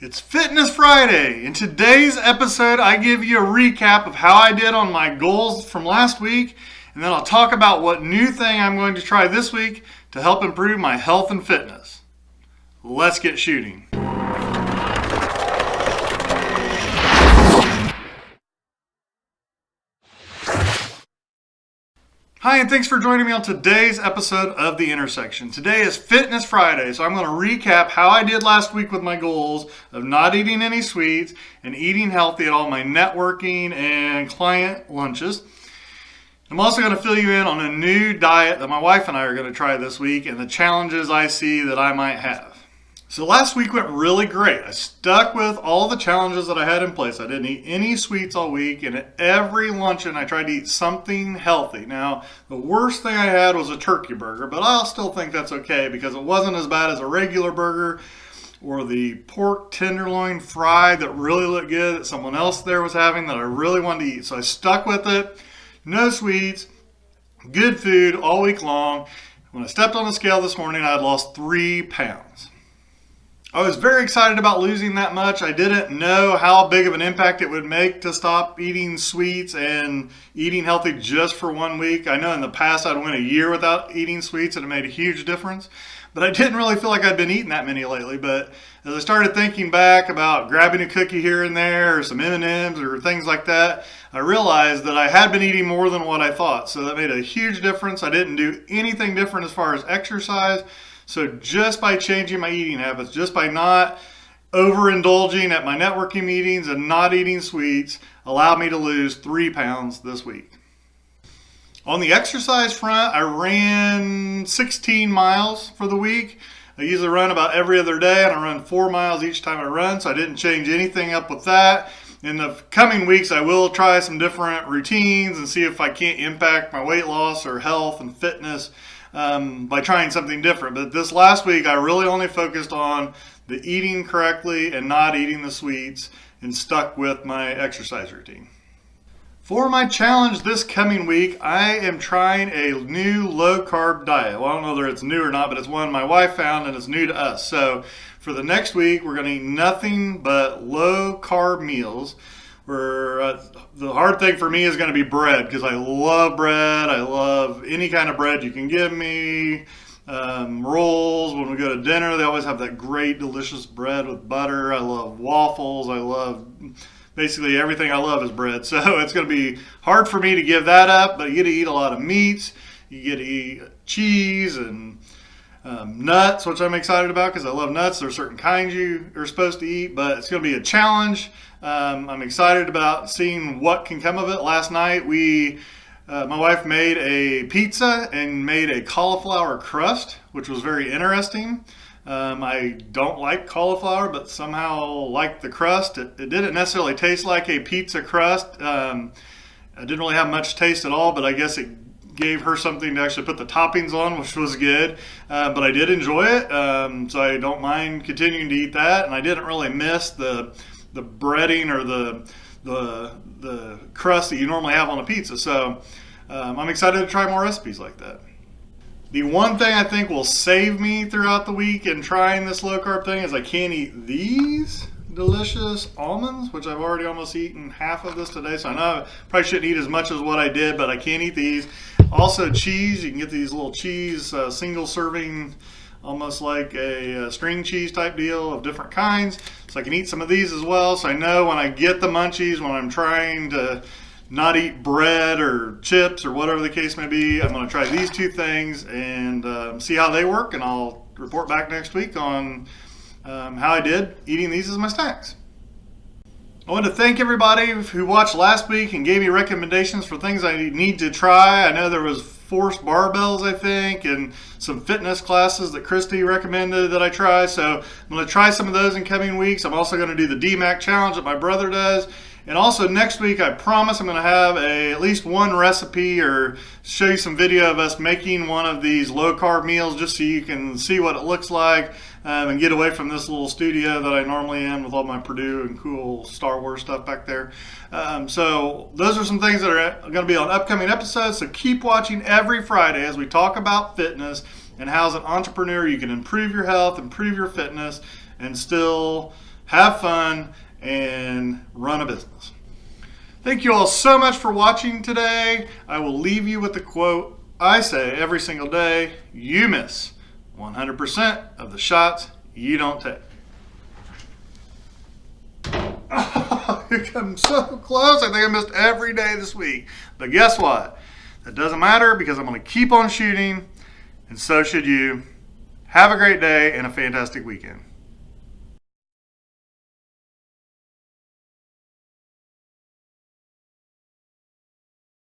It's Fitness Friday. In today's episode, I give you a recap of how I did on my goals from last week, and then I'll talk about what new thing I'm going to try this week to help improve my health and fitness. Let's get shooting. Hi, and thanks for joining me on today's episode of The Intersection. Today is Fitness Friday, so I'm going to recap how I did last week with my goals of not eating any sweets and eating healthy at all my networking and client lunches. I'm also going to fill you in on a new diet that my wife and I are going to try this week and the challenges I see that I might have. So last week went really great. I stuck with all the challenges that I had in place. I didn't eat any sweets all week, and at every luncheon I tried to eat something healthy. Now, the worst thing I had was a turkey burger, but I'll still think that's okay because it wasn't as bad as a regular burger or the pork tenderloin fry that really looked good that someone else there was having that I really wanted to eat. So I stuck with it. No sweets, good food all week long. When I stepped on the scale this morning, I had lost 3 pounds. I was very excited about losing that much. I didn't know how big of an impact it would make to stop eating sweets and eating healthy just for 1 week. I know in the past I'd went a year without eating sweets and it made a huge difference. But I didn't really feel like I'd been eating that many lately. But as I started thinking back about grabbing a cookie here and there or some M&Ms or things like that, I realized that I had been eating more than what I thought. So that made a huge difference. I didn't do anything different as far as exercise. So just by changing my eating habits, just by not overindulging at my networking meetings and not eating sweets, allowed me to lose 3 pounds this week. On the exercise front, I ran 16 miles for the week. I usually run about every other day, and I run 4 miles each time I run, so I didn't change anything up with that. In the coming weeks, I will try some different routines and see if I can't impact my weight loss or health and fitness by trying something different. But this last week, I really only focused on the eating correctly and not eating the sweets and stuck with my exercise routine. For my challenge this coming week, I am trying a new low-carb diet. Well, I don't know whether it's new or not, but it's one my wife found and it's new to us. So for the next week, we're going to eat nothing but low-carb meals. The hard thing for me is going to be bread because I love bread. I love any kind of bread you can give me. Rolls, when we go to dinner, they always have that great, delicious bread with butter. I love waffles. I love basically everything I love is bread. So it's going to be hard for me to give that up, but you get to eat a lot of meats. You get to eat cheese and nuts, which I'm excited about because I love nuts. There are certain kinds you are supposed to eat, but it's going to be a challenge. I'm excited about seeing what can come of it. Last night, my wife made a pizza and made a cauliflower crust, which was very interesting. I don't like cauliflower, but somehow like the crust. It didn't necessarily taste like a pizza crust. I didn't really have much taste at all, but I guess it gave her something to actually put the toppings on, which was good. But I did enjoy it, so I don't mind continuing to eat that. And I didn't really miss the breading or the crust that you normally have on a pizza. So I'm excited to try more recipes like that. The one thing I think will save me throughout the week in trying this low carb thing is I can't eat these delicious almonds, which I've already almost eaten half of this today. So I know I probably shouldn't eat as much as what I did, but I can't eat these. Also cheese, you can get these little cheese single serving, almost like a string cheese type deal of different kinds. So I can eat some of these as well. So I know when I get the munchies, when I'm trying to not eat bread or chips or whatever the case may be, I'm going to try these two things and see how they work. And I'll report back next week on how I did eating these as my snacks. I want to thank everybody who watched last week and gave me recommendations for things I need to try. I know there was forced barbells, I think, and some fitness classes that Christy recommended that I try. So I'm going to try some of those in coming weeks. I'm also going to do the DMAC challenge that my brother does. And also next week, I promise I'm going to have at least one recipe or show you some video of us making one of these low-carb meals just so you can see what it looks like and get away from this little studio that I normally am with all my Purdue and cool Star Wars stuff back there. So those are some things that are going to be on upcoming episodes. So keep watching every Friday as we talk about fitness and how as an entrepreneur you can improve your health, improve your fitness, and still have fun, and run a business. Thank you all so much for watching today. I will leave you with the quote I say every single day: you miss 100% of the shots you don't take. Oh, I'm so close. I think I missed every day this week. But guess what? That doesn't matter because I'm going to keep on shooting, and so should you. Have a great day and a fantastic weekend.